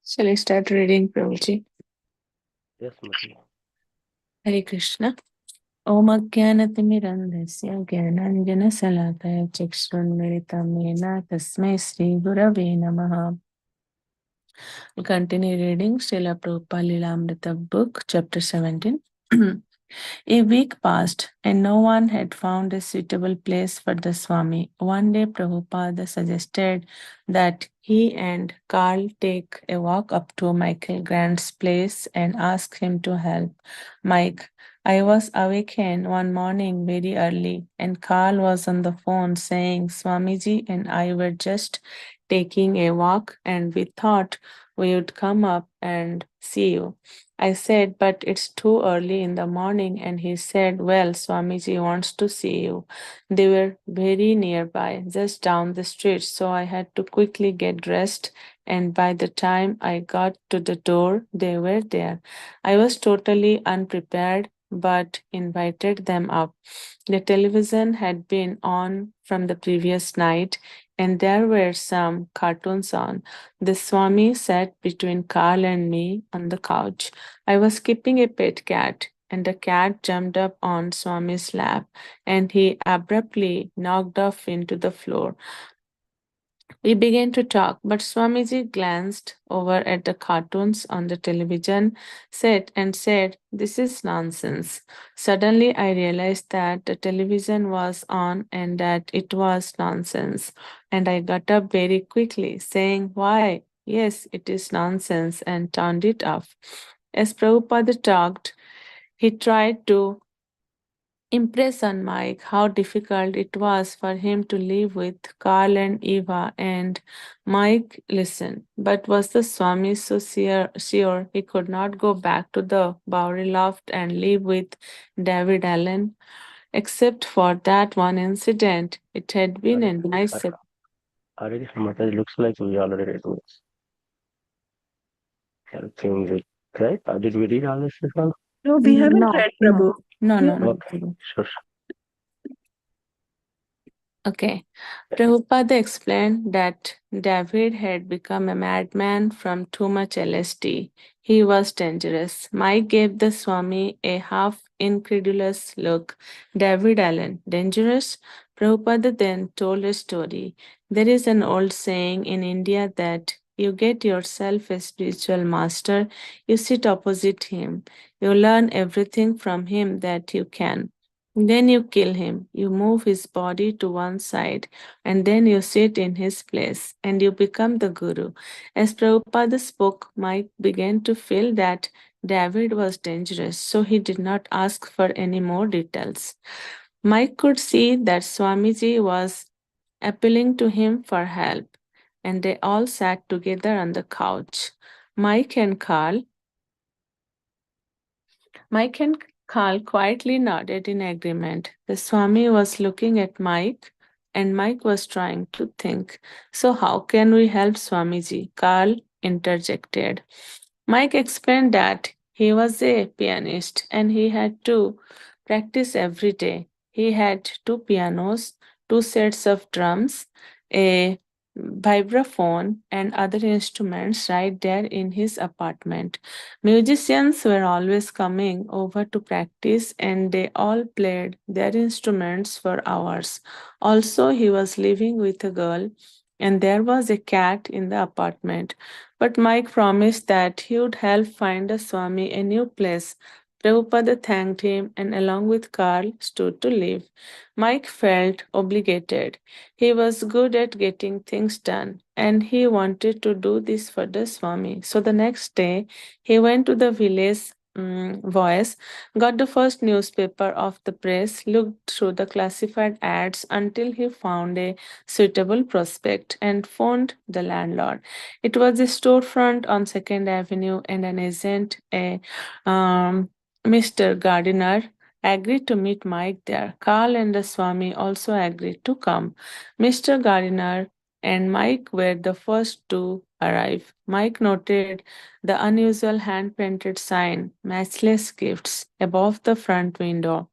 Shall I start reading, Prabhuji? Yes, Mati. Hare Krishna. Om Ajnanatimirandhasya Jnananjanasalakaya Chakshurunmilitam Yena Tasmai Shri Gurave Namaha. We'll continue reading Srila Prabhupada Lilamrita book, chapter 17. A week passed, and no one had found a suitable place for the Swami. One day, Prabhupada suggested that he and Carl take a walk up to Michael Grant's place and ask him to help. Mike, I was awakened one morning very early, and Carl was on the phone saying Swamiji and I were just taking a walk, and we thought we would come up and see you. I said, but it's too early in the morning. And he said, well, Swamiji wants to see you. They were very nearby, just down the street. So I had to quickly get dressed. And by the time I got to the door, they were there. I was totally unprepared, but invited them up. The television had been on from the previous night, and there were some cartoons on. The Swami sat between Carl and me on the couch. I was keeping a pet cat, and the cat jumped up on Swami's lap, and he abruptly knocked off into the floor. We began to talk, but Swamiji glanced over at the cartoons on the television set and said, this is nonsense. Suddenly, I realized that the television was on and that it was nonsense. And I got up very quickly, saying, why? Yes, it is nonsense, and turned it off. As Prabhupada talked, he tried to impress on Mike how difficult it was for him to live with Carl and Eva, and Mike listened. But was the Swami so sure he could not go back to the Bowery loft and live with David Allen? Except for that one incident, it had been a Already, nice. already, Mata, it looks like we already read this. Helping with, right? Did we read all this as well? No, we haven't No, read no, Prabhu. no, No? no, no. Okay, sure. Okay. Prabhupada explained that David had become a madman from too much LSD. He was dangerous. Mike gave the Swami a half incredulous look. David Allen, dangerous? Prabhupada then told a story. There is an old saying in India that you get yourself a spiritual master, you sit opposite him, you learn everything from him that you can. Then you kill him, you move his body to one side, and then you sit in his place, and you become the guru. As Prabhupada spoke, Mike began to feel that David was dangerous, so he did not ask for any more details. Mike could see that Swamiji was appealing to him for help, and they all sat together on the couch. Mike and Carl Mike and Carl quietly nodded in agreement. The Swami was looking at Mike, and Mike was trying to think. So, how can we help Swamiji? Carl interjected. Mike explained that he was a pianist and he had to practice every day. He had two pianos, two sets of drums, a vibraphone, and other instruments right there in his apartment. Musicians were always coming over to practice and they all played their instruments for hours. Also, he was living with a girl and there was a cat in the apartment. But Mike promised that he would help find a Swami a new place. Prabhupada thanked him and, along with Carl, stood to leave. Mike felt obligated. He was good at getting things done, and he wanted to do this for the Swami. So the next day, he went to the village voice, got the first newspaper of the press, looked through the classified ads until he found a suitable prospect, and phoned the landlord. It was a storefront on Second Avenue, and an agent, a Mr. Gardiner, agreed to meet Mike there. Carl and the Swami also agreed to come. Mr. Gardiner and Mike were the first to arrive. Mike noted the unusual hand painted sign, Matchless Gifts, above the front window.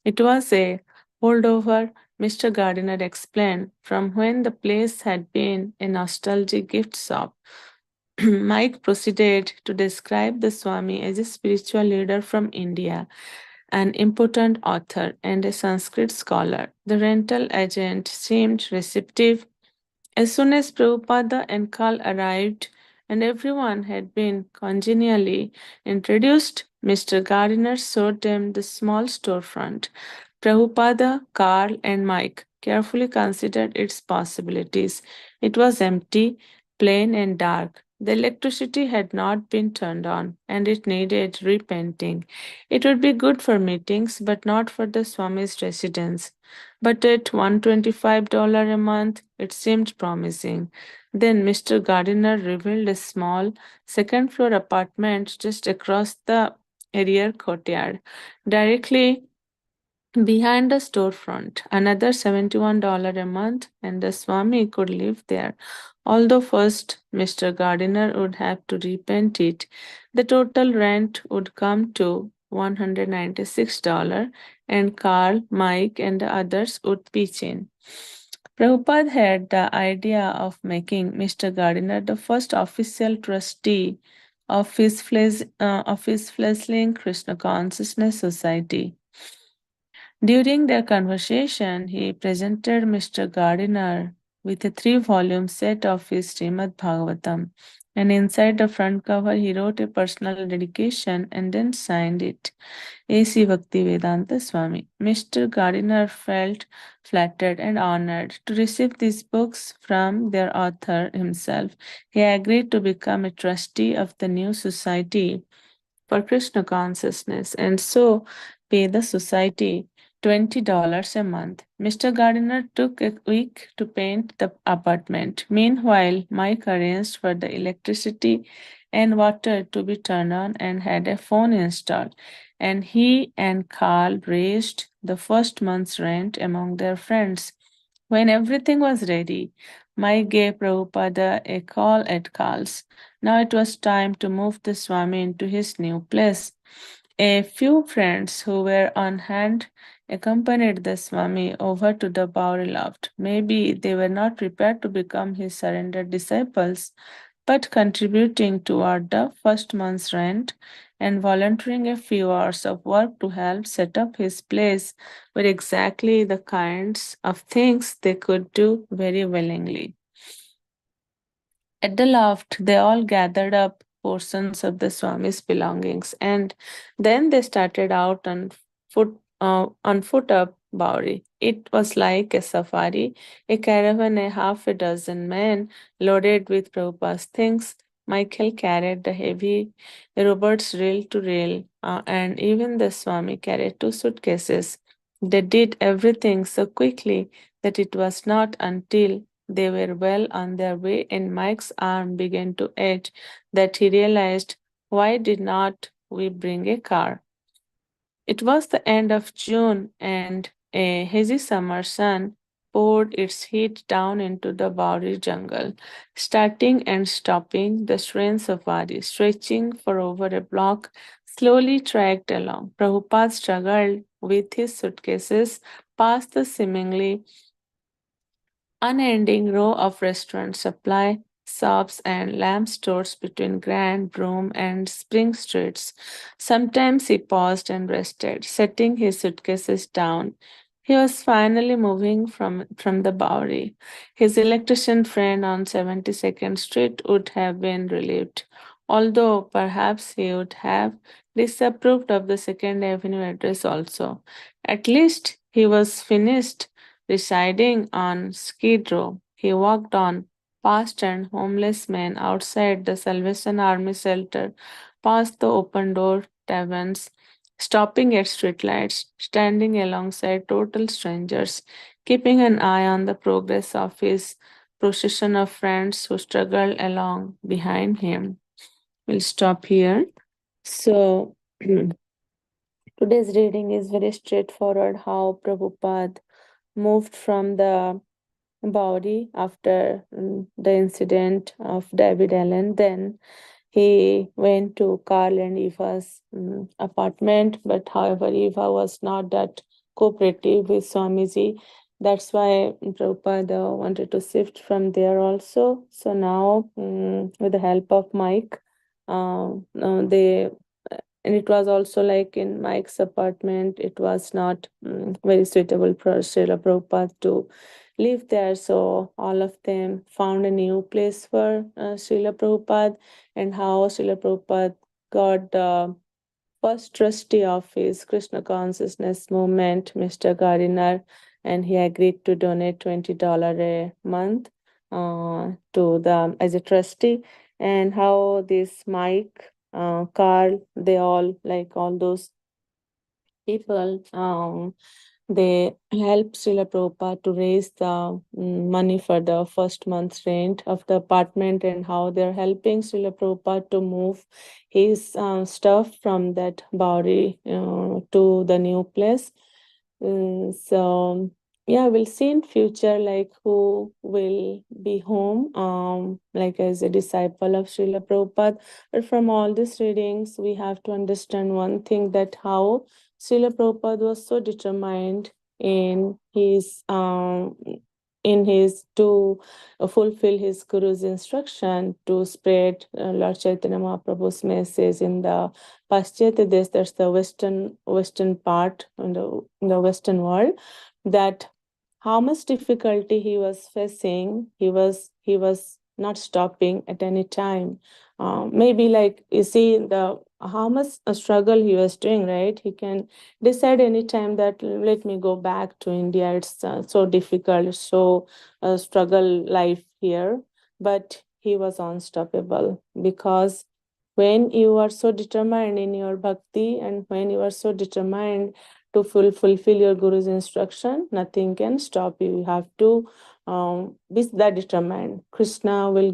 It was a holdover, Mr. Gardiner explained, from when the place had been a nostalgic gift shop. Mike proceeded to describe the Swami as a spiritual leader from India, an important author, and a Sanskrit scholar. The rental agent seemed receptive. As soon as Prabhupada and Karl arrived and everyone had been congenially introduced, Mr. Gardiner showed them the small storefront. Prabhupada, Karl, and Mike carefully considered its possibilities. It was empty, plain, and dark. The electricity had not been turned on, and it needed repainting. It would be good for meetings, but not for the Swami's residence. But at $125 a month, it seemed promising. Then Mr. Gardiner revealed a small second floor apartment just across the rear courtyard, directly behind the storefront. Another $71 a month, and the Swami could live there. Although first Mr. Gardiner would have to repaint it, the total rent would come to $196, and Carl, Mike, and the others would pitch in. Prabhupada had the idea of making Mr. Gardiner the first official trustee of his fledgling Krishna Consciousness Society. During their conversation, he presented Mr. Gardiner with a 3-volume set of his Srimad Bhagavatam, and inside the front cover, he wrote a personal dedication and then signed it. A.C. Bhaktivedanta Swami. Mr. Gardiner felt flattered and honored to receive these books from their author himself. He agreed to become a trustee of the new society for Krishna consciousness and so pay the society $20 a month. Mr. Gardiner took a week to paint the apartment. Meanwhile, Mike arranged for the electricity and water to be turned on and had a phone installed. And he and Carl raised the first month's rent among their friends. When everything was ready, Mike gave Prabhupada a call at Carl's. Now it was time to move the Swami into his new place. A few friends who were on hand accompanied the Swami over to the Bowery loft. Maybe they were not prepared to become his surrendered disciples, but contributing toward the first month's rent and volunteering a few hours of work to help set up his place were exactly the kinds of things they could do very willingly. At the loft, they all gathered up portions of the Swami's belongings, and then they started out on foot up Bowery. It was like a safari, a caravan, a half a dozen men loaded with Prabhupada's things. Michael carried the heavy Robert's rail to rail, and even the Swami carried 2 suitcases. They did everything so quickly that it was not until they were well on their way and Mike's arm began to ache that he realized, why did not we bring a car? It was the end of June and a hazy summer sun poured its heat down into the Bowery jungle, starting and stopping the train safari, stretching for over a block, slowly tracked along. Prabhupada struggled with his suitcases past the seemingly unending row of restaurant supply shops and lamp stores between Grand, Broome, and Spring Streets. Sometimes he paused and rested, setting his suitcases down. He was finally moving from the Bowery. His electrician friend on 72nd Street would have been relieved, although perhaps he would have disapproved of the 2nd Avenue address also. At least he was finished residing on Skid Row. He walked on, past an homeless man outside the Salvation Army shelter, past the open door taverns, stopping at streetlights, standing alongside total strangers, keeping an eye on the progress of his procession of friends who struggled along behind him. We'll stop here. So, today's reading is very straightforward how Prabhupada moved from the Bowery after the incident of David Allen. Then he went to Carl and Eva's apartment, but however, Eva was not that cooperative with Swamiji, That's why Prabhupada wanted to shift from there also. So now, with the help of Mike, they and it was also like in Mike's apartment, it was not very suitable for Srila Prabhupada to live there. So all of them found a new place for Srila Prabhupada, and how Srila Prabhupada got the first trustee of his Krishna consciousness movement, Mr. Gardiner, and he agreed to donate $20 a month to the as a trustee. And how this Mike, Carl, they all like all those people, they helped Srila Prabhupada to raise the money for the first month's rent of the apartment, and how they're helping Srila Prabhupada to move his stuff from that Bauri to the new place. So yeah, we'll see in future like who will be home like as a disciple of Srila Prabhupada. But from all these readings, we have to understand one thing, that how Srila Prabhupada was so determined in his to fulfill his guru's instruction to spread Lord Chaitanya Mahaprabhu's message in the Paschatya Desh, that's the western part in the Western world, that how much difficulty he was facing, he was not stopping at any time. Maybe like you see the how much struggle he was doing, right? He can decide anytime that let me go back to India. It's so difficult, so struggle life here. But he was unstoppable, because when you are so determined in your bhakti, and when you are so determined to fulfill your guru's instruction, nothing can stop you. You have to be that determined. Krishna will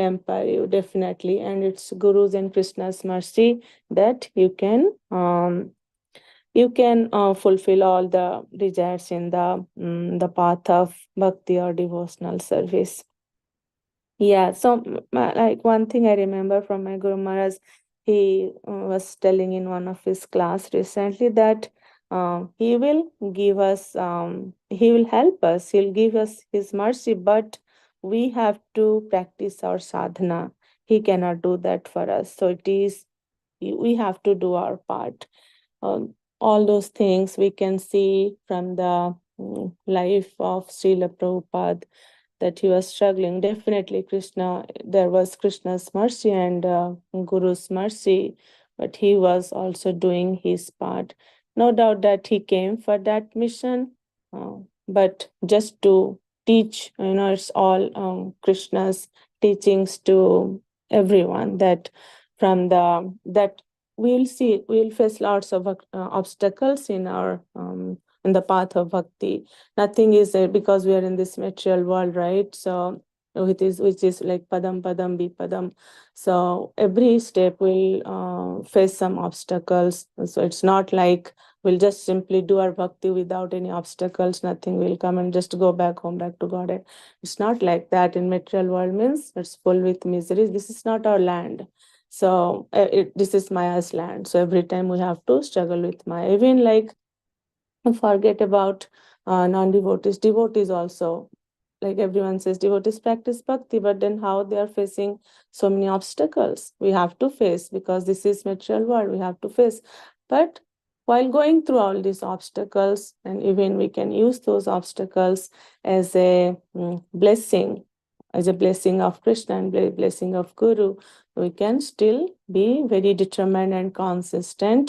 empower you definitely, and it's Guru's and Krishna's mercy that you can fulfill all the desires in the path of bhakti or devotional service. Yeah, so like one thing I remember from my Guru Maharaj, he was telling in one of his class recently that he will give us, he will help us, he'll give us his mercy, but we have to practice our sadhana. He cannot do that for us. So it is, we have to do our part. All those things we can see from the life of Srila Prabhupada, that he was struggling. Definitely, there was Krishna's mercy and Guru's mercy, but he was also doing his part. No doubt that he came for that mission, uh, but just to teach, it's all Krishna's teachings to everyone, that from the that we'll face lots of obstacles in the path of bhakti. Nothing is because we are in this material world, right? So which is like padam padam bipadam. So every step will face some obstacles. So it's not like we'll just simply do our bhakti without any obstacles. Nothing will come and just go back home, back to God. It's not like that. In material world means it's full with miseries. This is not our land. So this is Maya's land. So every time we have to struggle with Maya. Even like forget about non-devotees. Devotees also, like everyone says, devotees practice bhakti, but then how they are facing so many obstacles we have to face, because this is material world, we have to face. But while going through all these obstacles, and even we can use those obstacles as a blessing, as a blessing of Krishna and blessing of Guru, we can still be very determined and consistent